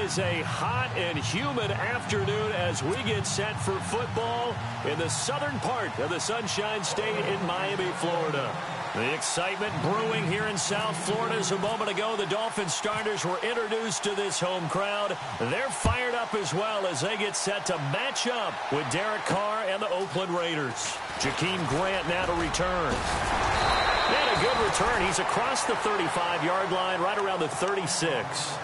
is a hot and humid afternoon as we get set for football in the southern part of the Sunshine State in Miami, Florida. The excitement brewing here in South Florida as a moment ago the Dolphins starters were introduced to this home crowd. They're fired up as well as they get set to match up with Derek Carr and the Oakland Raiders. Jakeem Grant now to return. And a good return. He's across the 35-yard line, right around the 36.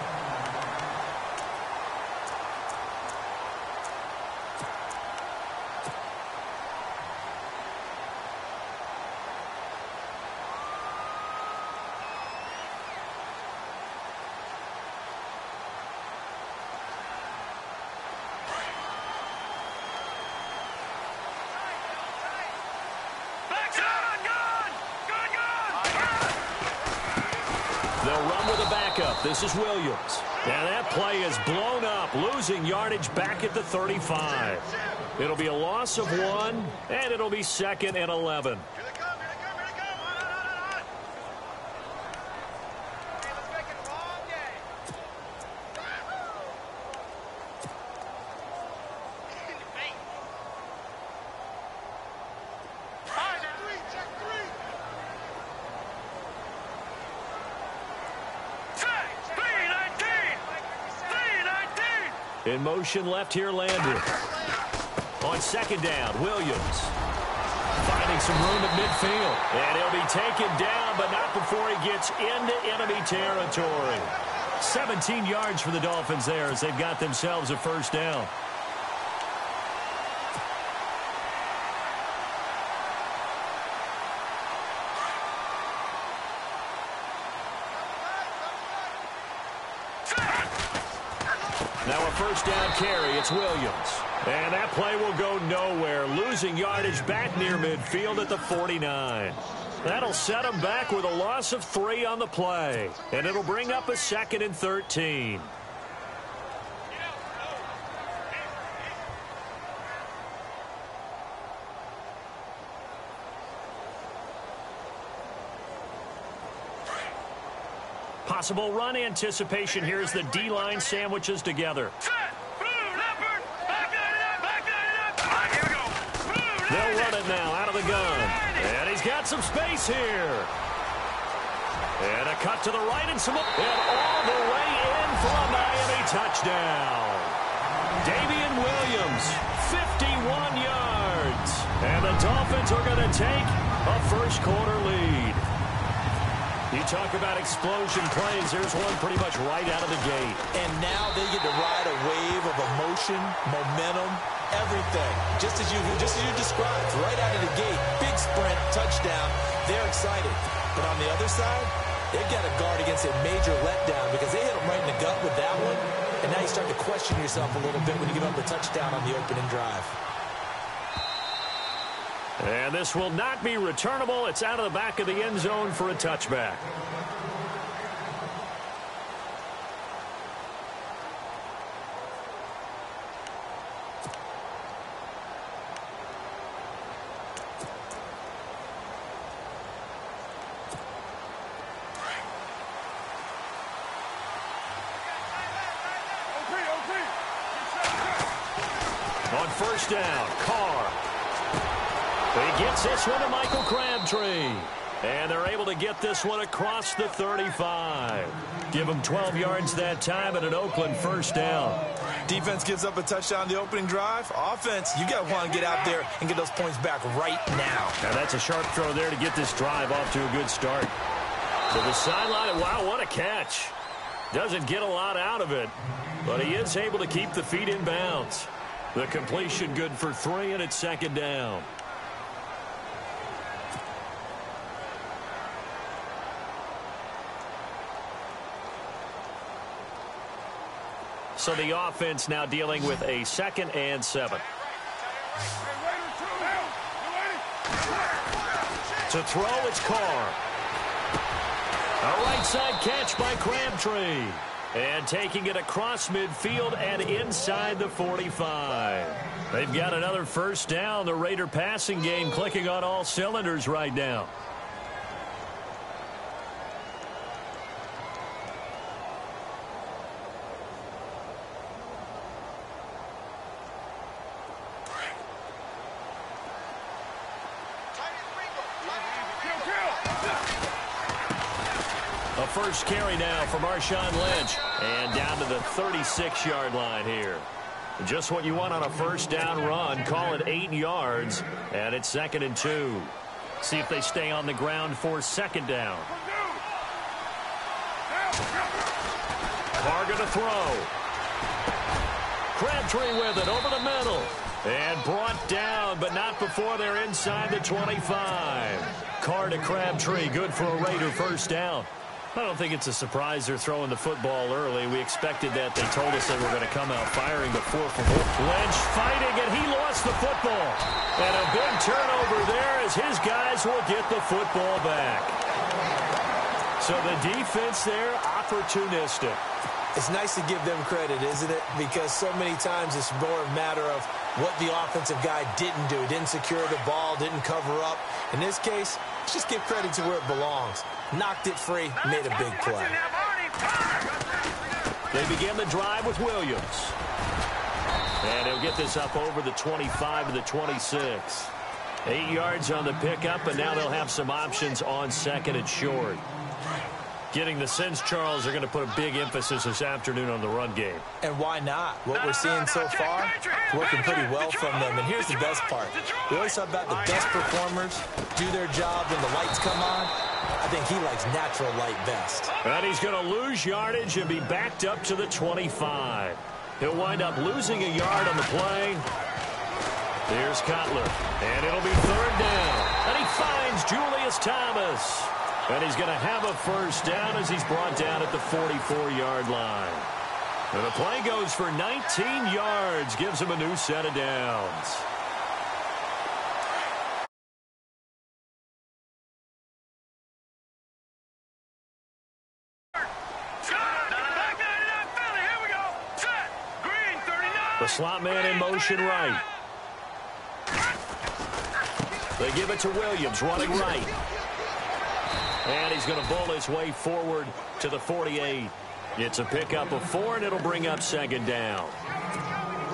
This is Williams. And that play is blown up, losing yardage back at the 35. It'll be a loss of 1, and it'll be 2nd and 11. In motion left here, Landry. On 2nd down, Williams. Finding some room at midfield. And he'll be taken down, but not before he gets into enemy territory. 17 yards for the Dolphins there as they've got themselves a first down. Now a first down carry, it's Williams. And that play will go nowhere, losing yardage back near midfield at the 49. That'll set him back with a loss of 3 on the play. And it'll bring up a 2nd and 13. Possible run anticipation here as the D-line sandwiches together. They'll run it now out of the gun. And he's got some space here. And a cut to the right and some... And all the way in for a Miami touchdown. Damian Williams, 51 yards. And the Dolphins are going to take a first-quarter lead. You talk about explosion plays. Here's one pretty much right out of the gate. And now they get to ride a wave of emotion, momentum, everything. Just as you described, right out of the gate, big sprint, touchdown. They're excited. But on the other side, they've got to guard against a major letdown because they hit them right in the gut with that one. And now you start to question yourself a little bit when you give up the touchdown on the opening drive. And this will not be returnable. It's out of the back of the end zone for a touchback. On first down, Carr. He gets this one to Michael Crabtree. And they're able to get this one across the 35. Give them 12 yards that time and an Oakland first down. Defense gives up a touchdown the opening drive. Offense, you got to want to get out there and get those points back right now. Now that's a sharp throw there to get this drive off to a good start. To the sideline, wow, what a catch. Doesn't get a lot out of it, but he is able to keep the feet in bounds. The completion good for 3, and it's 2nd down. So the offense now dealing with a 2nd and 7. To throw, it's Carr. A right side catch by Crabtree. And taking it across midfield and inside the 45. They've got another first down. The Raider passing game clicking on all cylinders right now. A first carry now for Marshawn Lynch. And down to the 36-yard line here. Just what you want on a first down run. Call it 8 yards. And it's 2nd and 2. See if they stay on the ground for 2nd down. Carr to throw. Crabtree with it over the middle. And brought down, but not before they're inside the 25. Carr to Crabtree, good for a Raider first down. I don't think it's a surprise they're throwing the football early. We expected that. They told us they were going to come out firing before. Lynch fighting, and he lost the football. And a big turnover there as his guys will get the football back. So the defense there, opportunistic. It's nice to give them credit, isn't it? Because so many times it's more a matter of what the offensive guy didn't do. Didn't secure the ball, didn't cover up. In this case, let's just give credit to where it belongs. Knocked it free, made a big play. They begin the drive with Williams. And he'll get this up over the 25 to the 26. 8 yards on the pickup, and now they'll have some options on 2nd and short. Getting the sense, Charles, are going to put a big emphasis this afternoon on the run game. And why not? What we're seeing so far is working pretty well from them. And here's the best part. We always talk about the best performers do their job when the lights come on. I think he likes natural light best. And he's going to lose yardage and be backed up to the 25. He'll wind up losing a yard on the play. Here's Cutler. And it'll be 3rd down. And he finds Julius Thomas. And he's going to have a first down as he's brought down at the 44-yard line. And the play goes for 19 yards, gives him a new set of downs. The slot man in motion right. They give it to Williams, running right. And he's going to bowl his way forward to the 48. It's a pickup of 4, and it'll bring up 2nd down.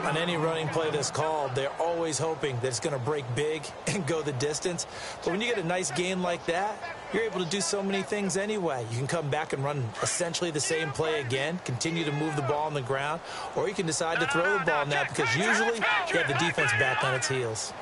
On any running play that's called, they're always hoping that it's going to break big and go the distance. But when you get a nice gain like that, you're able to do so many things anyway. You can come back and run essentially the same play again, continue to move the ball on the ground, or you can decide to throw the ball now because usually you have the defense back on its heels.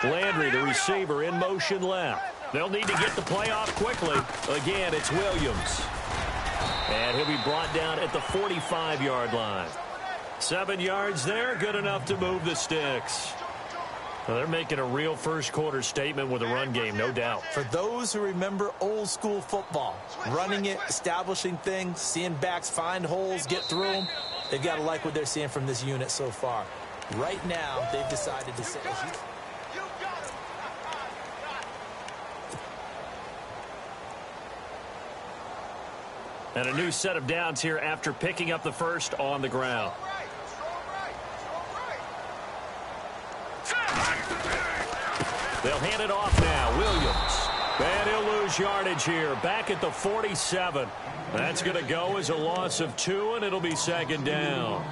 Landry, the receiver, in motion left. They'll need to get the play off quickly. Again, it's Williams. And he'll be brought down at the 45-yard line. 7 yards there, good enough to move the sticks. Well, they're making a real first-quarter statement with a run game, no doubt. For those who remember old-school football, running it, establishing things, seeing backs find holes, get through them, they've got to like what they're seeing from this unit so far. Right now, they've decided to say... And a new set of downs here after picking up the first on the ground. They'll hand it off now. Williams. And he'll lose yardage here. Back at the 47. That's going to go as a loss of 2, and it'll be 2nd down.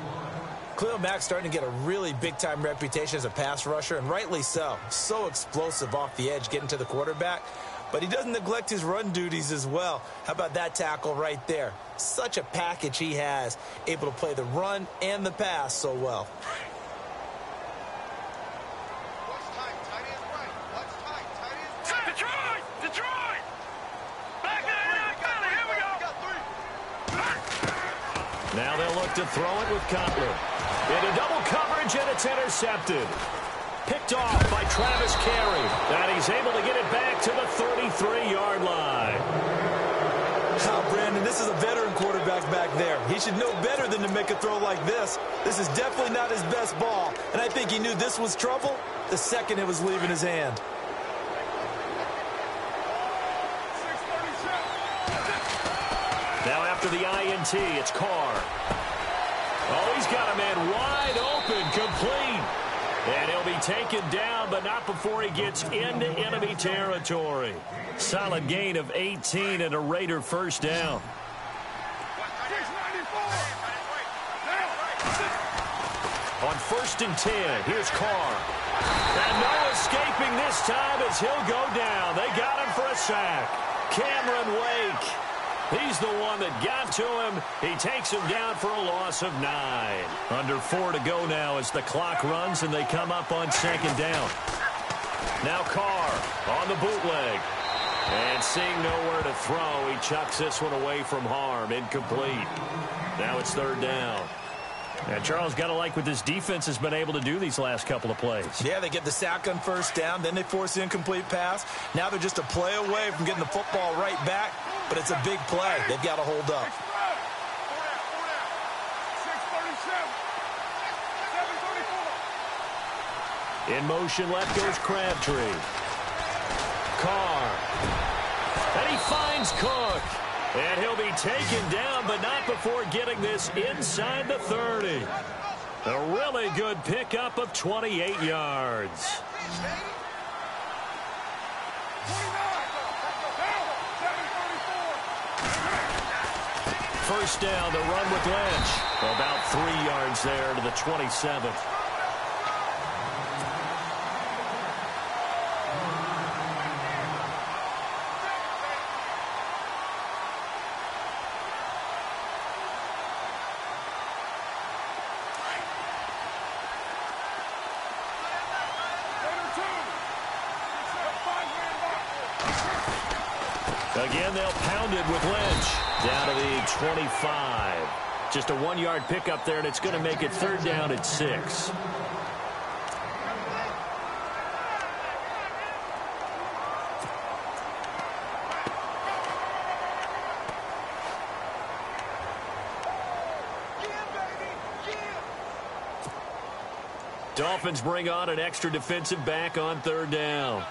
Khalil Mack's starting to get a really big-time reputation as a pass rusher, and rightly so. So explosive off the edge getting to the quarterback. But he doesn't neglect his run duties as well. How about that tackle right there? Such a package he has, able to play the run and the pass so well. Detroit! Back there, here we go. Now they'll look to throw it with Cutler. Into double coverage, and it's intercepted. Picked off by Travis Carey. And he's able to get it back to the 33-yard line. Now, Brandon, this is a veteran quarterback back there. He should know better than to make a throw like this. This is definitely not his best ball. And I think he knew this was trouble the second it was leaving his hand. Now after the INT, it's Carr. Oh, he's got a man wide open, complete. And he'll be taken down, but not before he gets into enemy territory. Solid gain of 18 and a Raider first down. On 1st and 10, here's Carr. And no escaping this time as he'll go down. They got him for a sack. Cameron Wake. He's the one that got to him. He takes him down for a loss of 9. Under 4 to go now as the clock runs and they come up on 2nd down. Now Carr on the bootleg. And seeing nowhere to throw, he chucks this one away from harm. Incomplete. Now it's 3rd down. And Charles, got to like what this defense has been able to do these last couple of plays. Yeah, they get the sack on 1st down, then they force the incomplete pass. Now they're just a play away from getting the football right back, but it's a big play. They've got to hold up. In motion, left goes Crabtree. Carr. And he finds Cook. And he'll be taken down, but not before getting this inside the 30. A really good pickup of 28 yards. First down, the run with Lynch. About 3 yards there to the 27th. Again, they'll pound it with Lynch. Down to the 25. Just a 1-yard pickup there, and it's going to make it 3rd down at 6. Dolphins bring on an extra defensive back on 3rd down.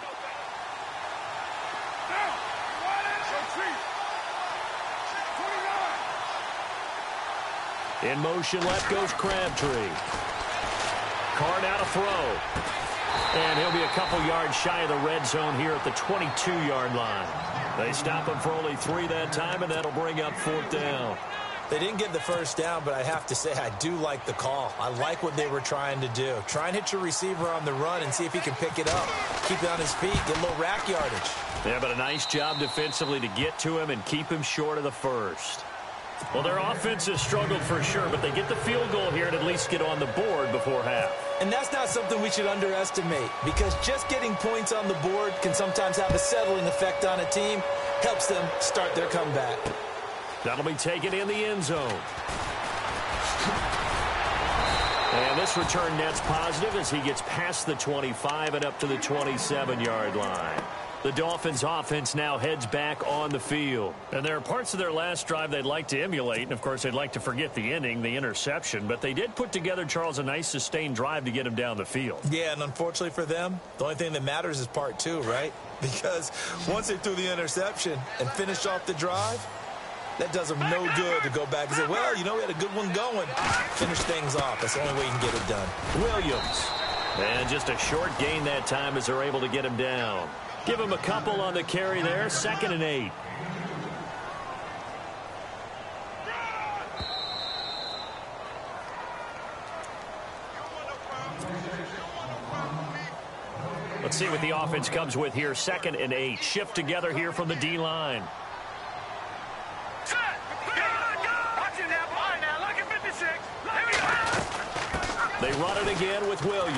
In motion, left goes Crabtree. Carr now to throw. And he'll be a couple yards shy of the red zone here at the 22-yard line. They stop him for only 3 that time, and that'll bring up 4th down. They didn't get the first down, but I have to say I do like the call. I like what they were trying to do. Try and hit your receiver on the run and see if he can pick it up. Keep it on his feet, get a little rack yardage. Yeah, but a nice job defensively to get to him and keep him short of the first. Well, their offense has struggled for sure, but they get the field goal here and at least get on the board before half. And that's not something we should underestimate, because just getting points on the board can sometimes have a settling effect on a team. Helps them start their comeback. That'll be taken in the end zone. And this return net's positive as he gets past the 25 and up to the 27-yard line. The Dolphins offense now heads back on the field. And there are parts of their last drive they'd like to emulate. And, of course, they'd like to forget the inning, the interception. But they did put together, Charles, a nice sustained drive to get him down the field. Yeah, and unfortunately for them, the only thing that matters is part 2, right? Because once they threw the interception and finished off the drive, that does them no good to go back and say, well, you know, we had a good one going. Finish things off. That's the only way you can get it done. Williams. And just a short gain that time as they're able to get him down. Give him a couple on the carry there. 2nd and 8. Let's see what the offense comes with here. 2nd and 8. Shift together here from the D-line. They run it again with Williams.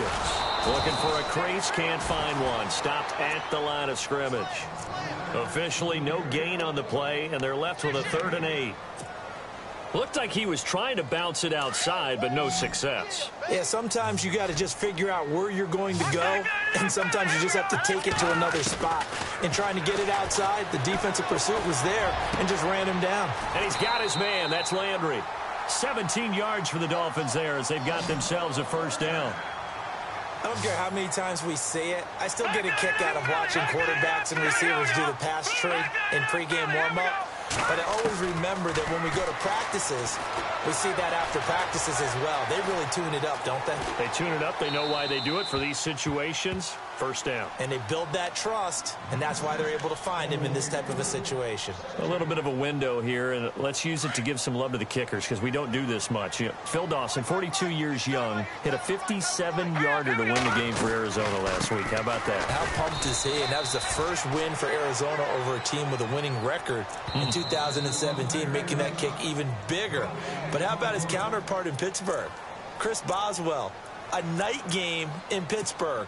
Looking for a crease, can't find one. Stopped at the line of scrimmage. Officially no gain on the play, and they're left with a 3rd and 8. Looked like he was trying to bounce it outside, but no success. Yeah, sometimes you got to just figure out where you're going to go, and sometimes you just have to take it to another spot. In trying to get it outside, the defensive pursuit was there and just ran him down. And he's got his man. That's Landry. 17 yards for the Dolphins there as they've got themselves a 1st down. I don't care how many times we say it. I still get a kick out of watching quarterbacks and receivers do the pass tree in pregame warm-up. But I always remember that when we go to practices, we see that after practices as well. They really tune it up, don't they? They tune it up. They know why they do it for these situations. First down. And they build that trust, and that's why they're able to find him in this type of a situation. A little bit of a window here, and let's use it to give some love to the kickers because we don't do this much. Phil Dawson, 42 years young, hit a 57-yarder to win the game for Arizona last week. How about that? How pumped is he? And that was the first win for Arizona over a team with a winning record in 2017, making that kick even bigger. But how about his counterpart in Pittsburgh? Chris Boswell, a night game in Pittsburgh.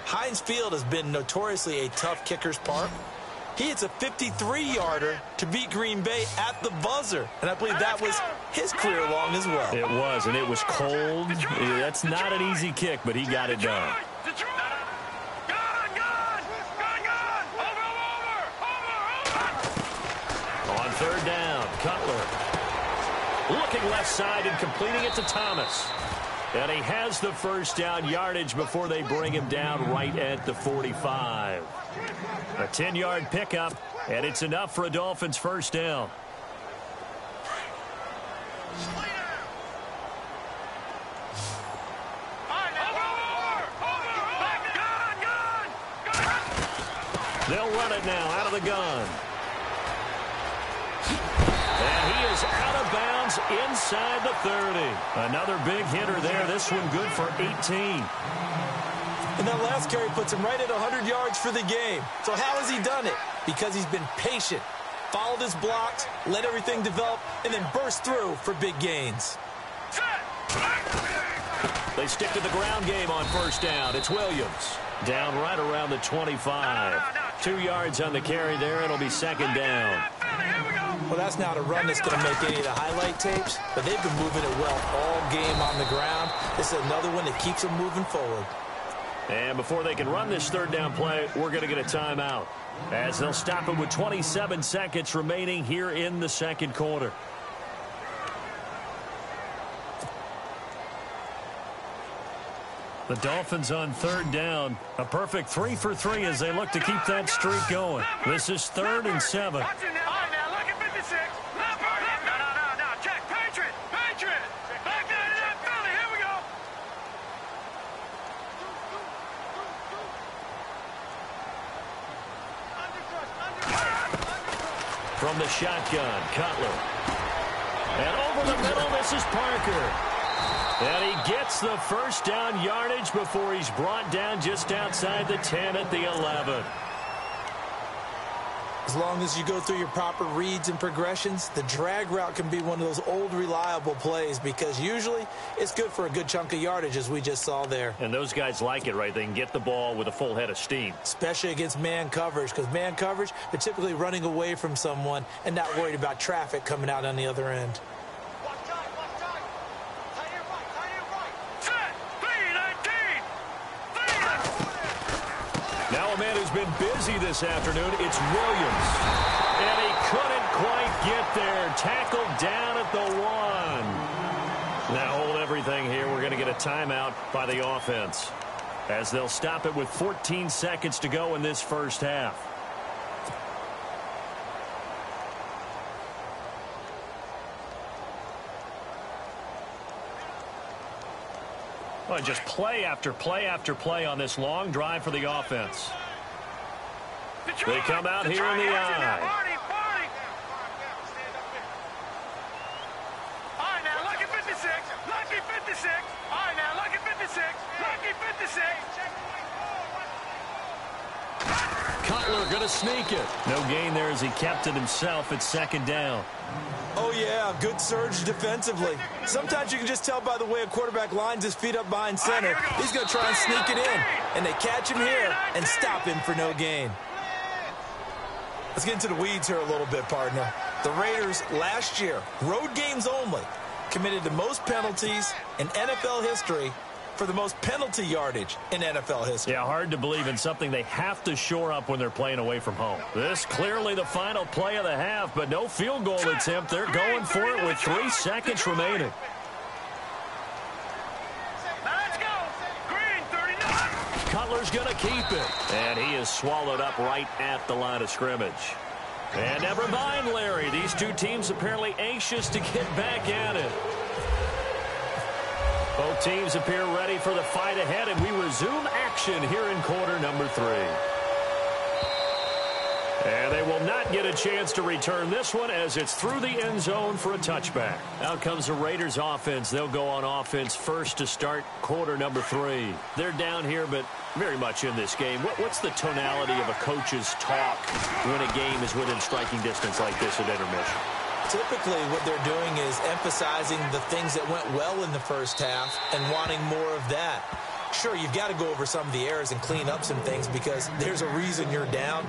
Heinz Field has been notoriously a tough kicker's park. He hits a 53-yarder to beat Green Bay at the buzzer. And I believe that was his career long as well. It was, and it was cold. That's not an easy kick, but he got it done. On third down, Cutler. Looking left side and completing it to Thomas. And he has the first down yardage before they bring him down right at the 45. A 10-yard pickup, and it's enough for a Dolphins first down. They'll run it now out of the gun. And he is out of bounds inside the 30. Another big hitter there. This one good for 18. And that last carry puts him right at 100 yards for the game. So how has he done it? Because he's been patient, followed his blocks, let everything develop, and then burst through for big gains. They stick to the ground game on first down. It's Williams. Down right around the 25. 2 yards on the carry there. It'll be second down. Well, that's not a run that's going to make any of the highlight tapes, but they've been moving it well all game on the ground. This is another one that keeps them moving forward. And before they can run this third down play, we're going to get a timeout, as they'll stop it with 27 seconds remaining here in the second quarter. The Dolphins on third down. A perfect 3 for 3 as they look to keep that streak going. This is 3rd and 7. From the shotgun, Cutler. And over the middle, this is Parker. And he gets the first down yardage before he's brought down just outside the 10 at the 11. As long as you go through your proper reads and progressions, the drag route can be one of those old reliable plays because usually it's good for a good chunk of yardage, as we just saw there. And those guys like it, right? They can get the ball with a full head of steam. Especially against man coverage, because man coverage, they're typically running away from someone and not worried about traffic coming out on the other end. Now a man who's been busy this afternoon, it's Williams. And he couldn't quite get there. Tackled down at the 1. Now hold everything here. We're going to get a timeout by the offense, as they'll stop it with 14 seconds to go in this first half. Well, just play after play after play on this long drive for the offense. They come out here in the eye. All right, now, lucky 56. Lucky 56. All right, now, lucky 56. Lucky 56. Cutler going to sneak it. No gain there as he kept it himself. It's second down. Oh, yeah, good surge defensively. Sometimes you can just tell by the way a quarterback lines his feet up behind center. He's going to try and sneak it in, and they catch him here and stop him for no gain. Let's get into the weeds here a little bit, partner. The Raiders last year, road games only, committed the most penalties in NFL history for the most penalty yardage in NFL history. Yeah, hard to believe in something they have to shore up when they're playing away from home. This clearly the final play of the half, but no field goal attempt. They're going for it with 3 seconds remaining. Let's go. Green, 39. Cutler's going to keep it. And he is swallowed up right at the line of scrimmage. And never mind, Larry. These two teams apparently anxious to get back at it. Both teams appear ready for the fight ahead, and we resume action here in quarter number 3. And they will not get a chance to return this one as it's through the end zone for a touchback. Out comes the Raiders offense. They'll go on offense first to start quarter number 3. They're down here, but very much in this game. What's the tonality of a coach's talk when a game is within striking distance like this at intermission? Typically, what they're doing is emphasizing the things that went well in the first half and wanting more of that. Sure, you've got to go over some of the errors and clean up some things because there's a reason you're down.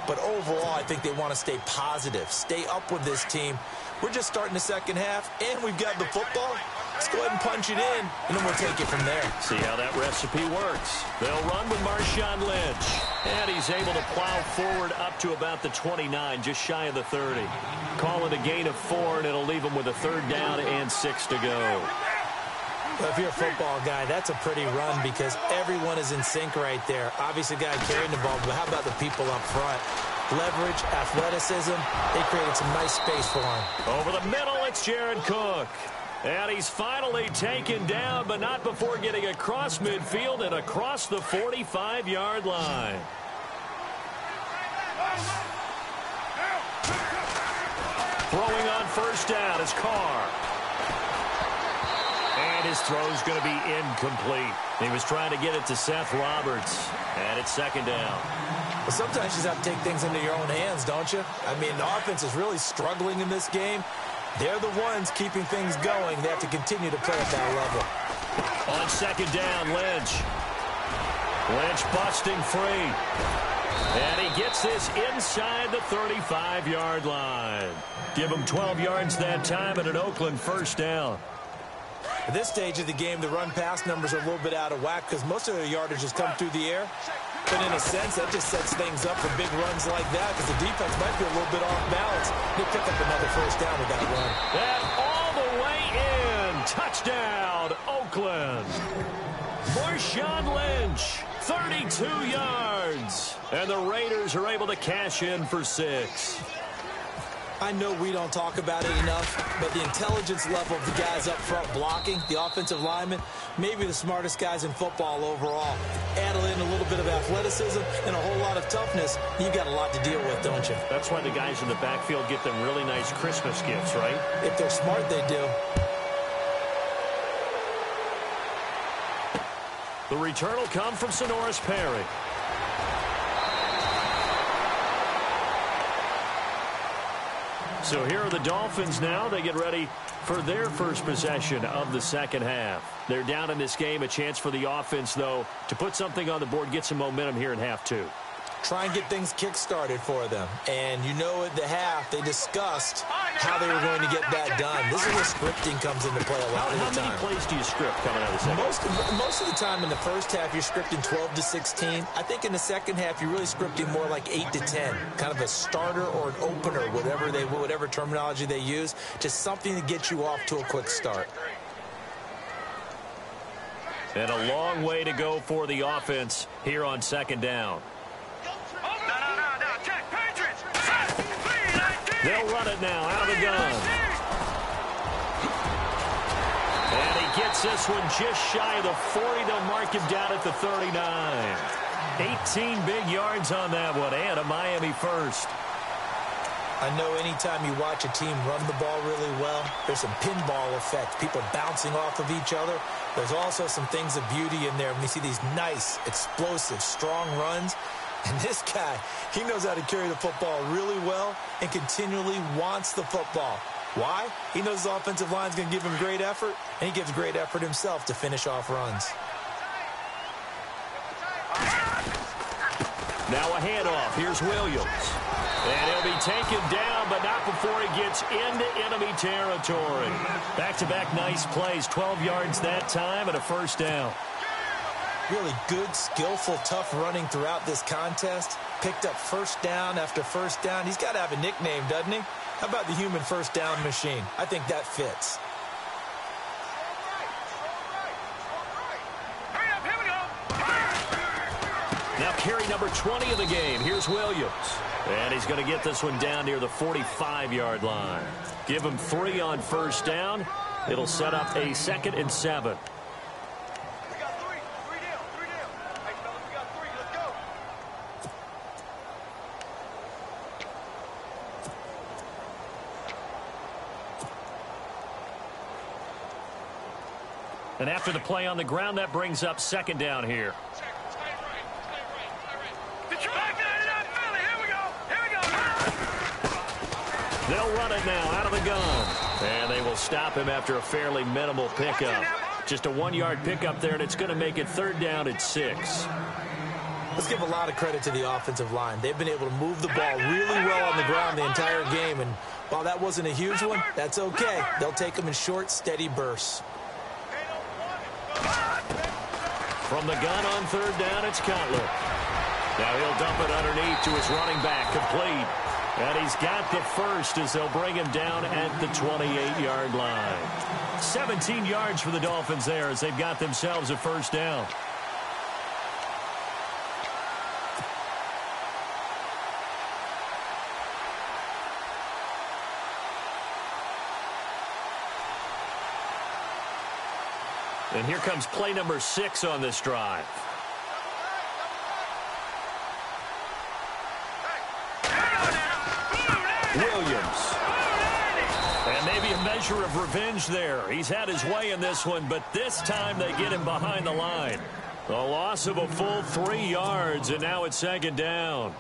But overall, I think they want to stay positive, stay up with this team. We're just starting the second half, and we've got the football. Let's go ahead and punch it in, and then we'll take it from there. See how that recipe works. They'll run with Marshawn Lynch. And he's able to plow forward up to about the 29, just shy of the 30. Call it a gain of 4, and it'll leave him with a 3rd down and 6 to go. Well, if you're a football guy, that's a pretty run because everyone is in sync right there. Obviously, the guy carrying the ball, but how about the people up front? Leverage, athleticism, they created some nice space for him. Over the middle, it's Jared Cook. And he's finally taken down, but not before getting across midfield and across the 45-yard line. Throwing on first down is Carr. And his throw's going to be incomplete. He was trying to get it to Seth Roberts. And it's 2nd down. Well, sometimes you just have to take things into your own hands, don't you? I mean, the offense is really struggling in this game. They're the ones keeping things going. They have to continue to play at that level. On 2nd down, Lynch. Lynch busting free. And he gets this inside the 35-yard line. Give him 12 yards that time and an Oakland 1st down. At this stage of the game, the run-pass numbers are a little bit out of whack because most of their yardage has come through the air. But in a sense, that just sets things up for big runs like that because the defense might be a little bit off balance. They pick up another 1st down with that run. And all the way in. Touchdown, Oakland. Marshawn Lynch, 32 yards. And the Raiders are able to cash in for 6. I know we don't talk about it enough, but the intelligence level of the guys up front blocking, the offensive linemen, maybe the smartest guys in football overall. Add in a little bit of athleticism and a whole lot of toughness, you've got a lot to deal with, don't you? That's why the guys in the backfield get them really nice Christmas gifts, right? If they're smart, they do. The return will come from Sonoris Perry. So here are the Dolphins now. They get ready for their first possession of the second half. They're down in this game. A chance for the offense, though, to put something on the board, get some momentum here in half 2. Try and get things kick-started for them. And you know at the half, they discussed how they were going to get that done. This is where scripting comes into play a lot of the time. How many plays do you script coming out of the second? Most of the time in the first half, you're scripting 12 to 16. I think in the second half, you're really scripting more like 8 to 10. Kind of a starter or an opener, whatever terminology they use. Just something to get you off to a quick start. And a long way to go for the offense here on 2nd down. They'll run it now out of the gun. And he gets this one just shy of the 40. They'll mark him down at the 39. 18 big yards on that one, and a Miami 1st. I know anytime you watch a team run the ball really well, there's some pinball effect, people bouncing off of each other. There's also some things of beauty in there when you see these nice, explosive, strong runs. And this guy, he knows how to carry the football really well and continually wants the football. Why? He knows the offensive line's going to give him great effort, and he gives great effort himself to finish off runs. Now a handoff. Here's Williams. And he'll be taken down, but not before he gets into enemy territory. Back-to-back nice plays. 12 yards that time and a 1st down. Really good, skillful, tough running throughout this contest. Picked up 1st down after 1st down. He's got to have a nickname, doesn't he? How about the human 1st down machine? I think that fits. Now carry number 20 of the game. Here's Williams. And he's going to get this one down near the 45-yard line. Give him 3 on first down. It'll set up a 2nd and 7. We got 3. 3 down. 3 down. Hey, fellas, we got 3. Let's go. And after the play on the ground, that brings up 2nd down here. They'll run it now out of the gun. And they will stop him after a fairly minimal pickup. Just a 1-yard pickup there, and it's going to make it 3rd down at 6. Let's give a lot of credit to the offensive line. They've been able to move the ball really well on the ground the entire game. And while that wasn't a huge one, that's okay. They'll take them in short, steady bursts. From the gun on 3rd down, it's Cutler. Now he'll dump it underneath to his running back, complete. And he's got the first as they'll bring him down at the 28-yard line. 17 yards for the Dolphins there as they've got themselves a first down. And here comes play number 6 on this drive. Williams. And maybe a measure of revenge there. He's had his way in this one, but this time they get him behind the line. A loss of a full 3 yards, and now it's 2nd down.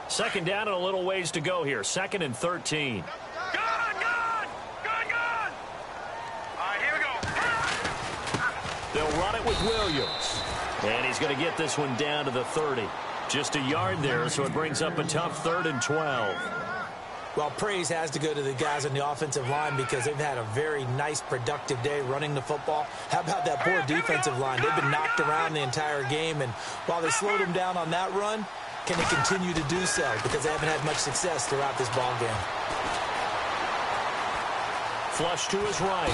Second down and a little ways to go here. 2nd and 13. They'll run it with Williams. And he's going to get this one down to the 30. Just a yard there, so it brings up a tough 3rd and 12. Well, praise has to go to the guys on the offensive line because they've had a very nice, productive day running the football. How about that poor defensive line? They've been knocked around the entire game, and while they slowed them down on that run, can they continue to do so? Because they haven't had much success throughout this ball game. Flush to his right.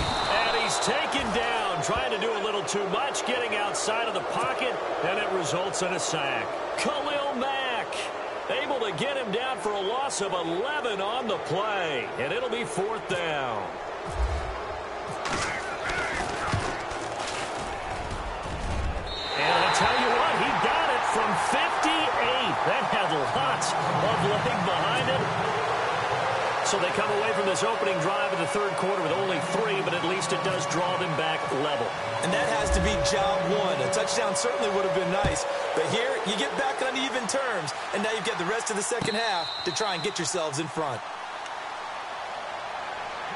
And he's taken down, trying to do a little too much, getting outside of the pocket, and it results in a sack. Khalil Mack able to get him down for a loss of 11 on the play, and it'll be 4th down. And I'll tell you what, he got it from 58. That had lots of leg behind it. So they come away from this opening drive in the 3rd quarter with only 3, but at least it does draw them back level. And that has to be job 1. A touchdown certainly would have been nice. But here, you get back on even terms, and now you've got the rest of the second half to try and get yourselves in front.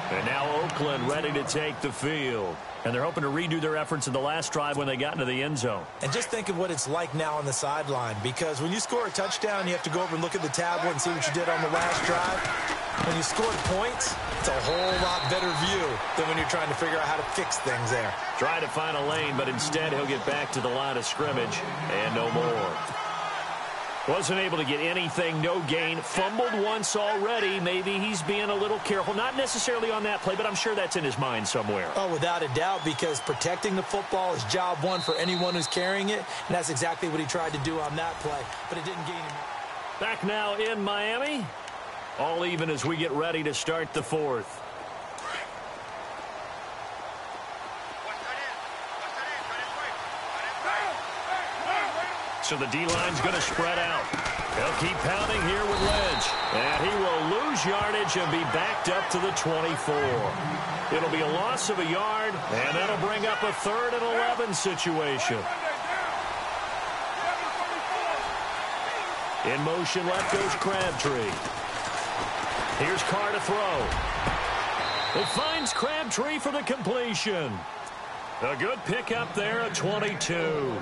And now Oakland ready to take the field. And they're hoping to redo their efforts in the last drive when they got into the end zone. And just think of what it's like now on the sideline, because when you score a touchdown, you have to go over and look at the tablet and see what you did on the last drive. When you scored points, it's a whole lot better view than when you're trying to figure out how to fix things there. Trying to find a lane, but instead he'll get back to the line of scrimmage and no more. Wasn't able to get anything, no gain. Fumbled once already. Maybe he's being a little careful. Not necessarily on that play, but I'm sure that's in his mind somewhere. Oh, without a doubt, because protecting the football is job 1 for anyone who's carrying it, and that's exactly what he tried to do on that play, but it didn't gain him. Back now in Miami. All even as we get ready to start the 4th. So the D-line's going to spread out. They'll keep pounding here with Lynch. And he will lose yardage and be backed up to the 24. It'll be a loss of a yard, and that'll bring up a 3rd and 11 situation. In motion left goes Crabtree. Here's Carr to throw. It finds Crabtree for the completion. A good pickup there at 22.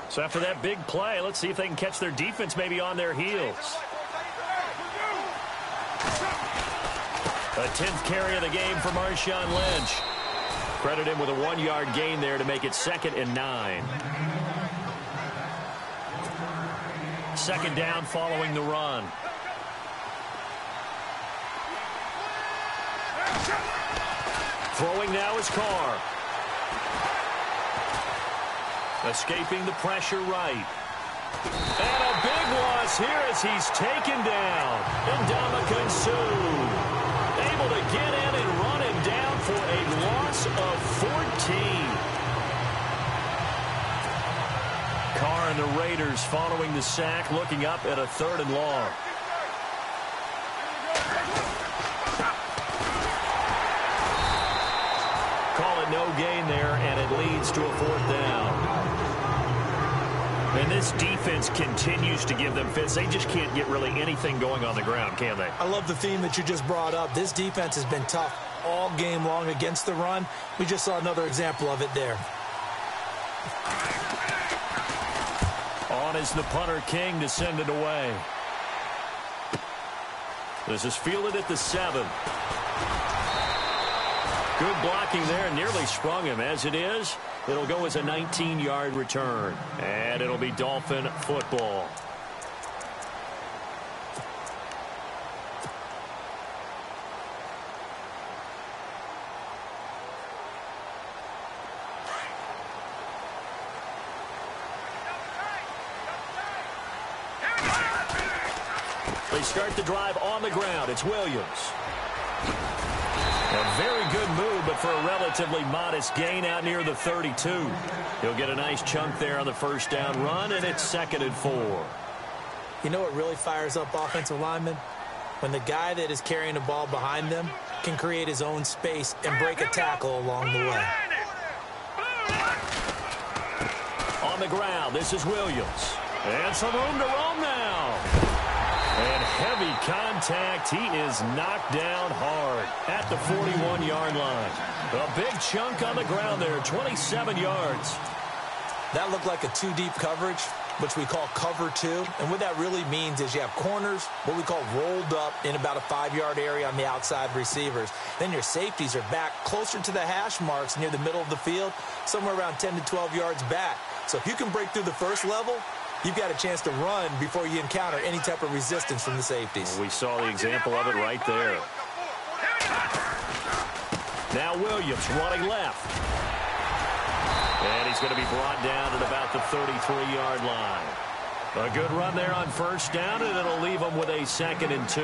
So after that big play, let's see if they can catch their defense maybe on their heels. A 10th carry of the game for Marshawn Lynch. Credit him with a 1-yard gain there to make it 2nd and 9. second down following the run. Throwing now is Carr. Escaping the pressure right. And a big loss here as he's taken down. Ndamukong Suh able to get in and run him down for a loss of 14. Carr and the Raiders following the sack, looking up at a 3rd and long. Call it no gain there, and it leads to a 4th down. And this defense continues to give them fits. They just can't get really anything going on the ground, can they? I love the theme that you just brought up. This defense has been tough all game long against the run. We just saw another example of it there. On is the punter, King, to send it away. This is fielded at the 7. Good blocking there, nearly sprung him. As it is, it'll go as a 19-yard return. And it'll be Dolphin football. They start the drive on the ground. It's Williams. A very good move, but for a relatively modest gain out near the 32. He'll get a nice chunk there on the first down run, and it's 2nd and 4. You know what really fires up offensive linemen? When the guy that is carrying the ball behind them can create his own space and break a tackle along the way. On the ground, this is Williams. And some room to roam now. And heavy contact. He is knocked down hard at the 41-yard line. A big chunk on the ground there, 27 yards. That looked like a 2-deep coverage, which we call cover 2. And what that really means is you have corners, what we call rolled up in about a 5-yard area on the outside receivers. Then your safeties are back closer to the hash marks near the middle of the field, somewhere around 10 to 12 yards back. So if you can break through the first level, you've got a chance to run before you encounter any type of resistance from the safeties. Well, we saw the example of it right there. Now Williams running left. And he's going to be brought down at about the 33-yard line. A good run there on first down, and it'll leave him with a 2nd and 2.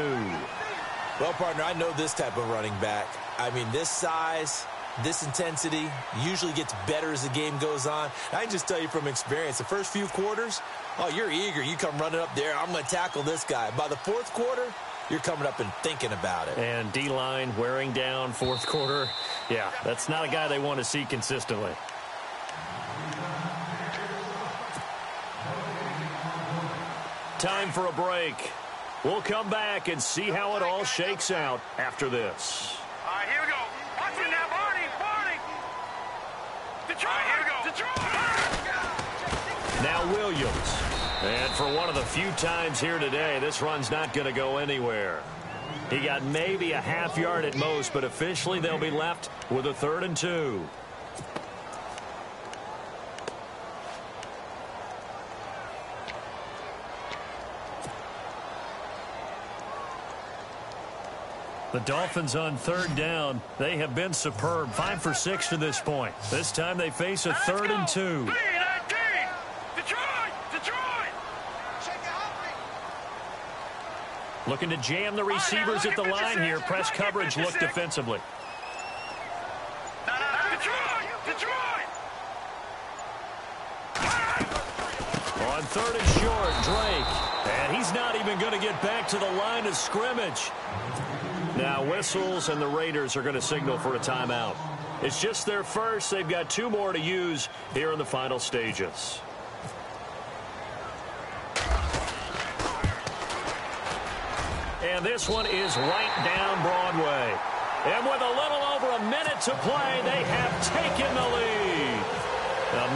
Well, partner, I know this type of running back. I mean, this size, this intensity usually gets better as the game goes on. I can just tell you from experience, the first few quarters, oh, you're eager. You come running up there, I'm going to tackle this guy. By the 4th quarter, you're coming up and thinking about it. And D-line wearing down 4th quarter. Yeah, that's not a guy they want to see consistently. Time for a break. We'll come back and see how it all shakes out after this. All right, here we go. Watch it now, Barney. Detroit, here we go. Detroit. Now Williams. And for one of the few times here today, this run's not going to go anywhere. He got maybe a half yard at most, but officially they'll be left with a 3rd and 2. The Dolphins on 3rd down. They have been superb. 5 for 6 to this point. This time they face a 3rd and 2. Looking to jam the receivers at the line here. Press coverage look defensively. Detroit! On 3rd and short, Drake. And he's not even going to get back to the line of scrimmage. Now whistles, and the Raiders are going to signal for a timeout. It's just their first. They've got 2 more to use here in the final stages. And this one is right down Broadway. And with a little over a minute to play, they have taken the lead.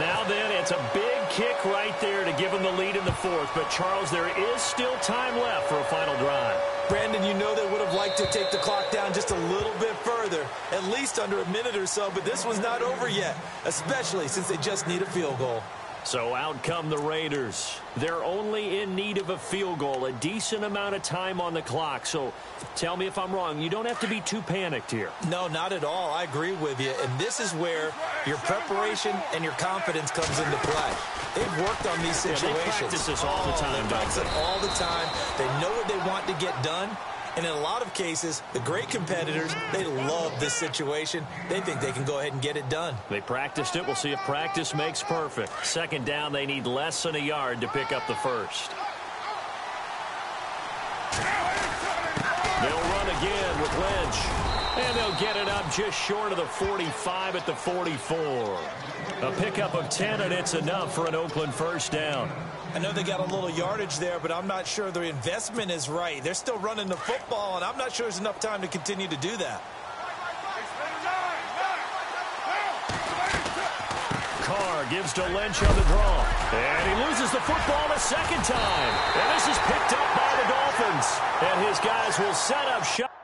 Now then, it's a big kick right there to give them the lead in the 4th. But, Charles, there is still time left for a final drive. Brandon, you know they would have liked to take the clock down just a little bit further, at least under a minute or so, but this one's not over yet, especially since they just need a field goal. So out come the Raiders. They're only in need of a field goal, a decent amount of time on the clock. So tell me if I'm wrong. You don't have to be too panicked here. No, not at all. I agree with you. And this is where your preparation and your confidence comes into play. They've worked on these situations. They practice this all the time, they practice it all the time. They know what they want to get done. And in a lot of cases, the great competitors, they love this situation. They think they can go ahead and get it done. They practiced it. We'll see if practice makes perfect. Second down, they need less than a yard to pick up the first. They'll run again with Lynch. And they'll get it up just short of the 45 at the 44. A pickup of 10, and it's enough for an Oakland first down. I know they got a little yardage there, but I'm not sure the investment is right. They're still running the football, and I'm not sure there's enough time to continue to do that. Carr gives to Lynch on the draw. And he loses the football a second time. And this is picked up by the Dolphins. And his guys will set up shop.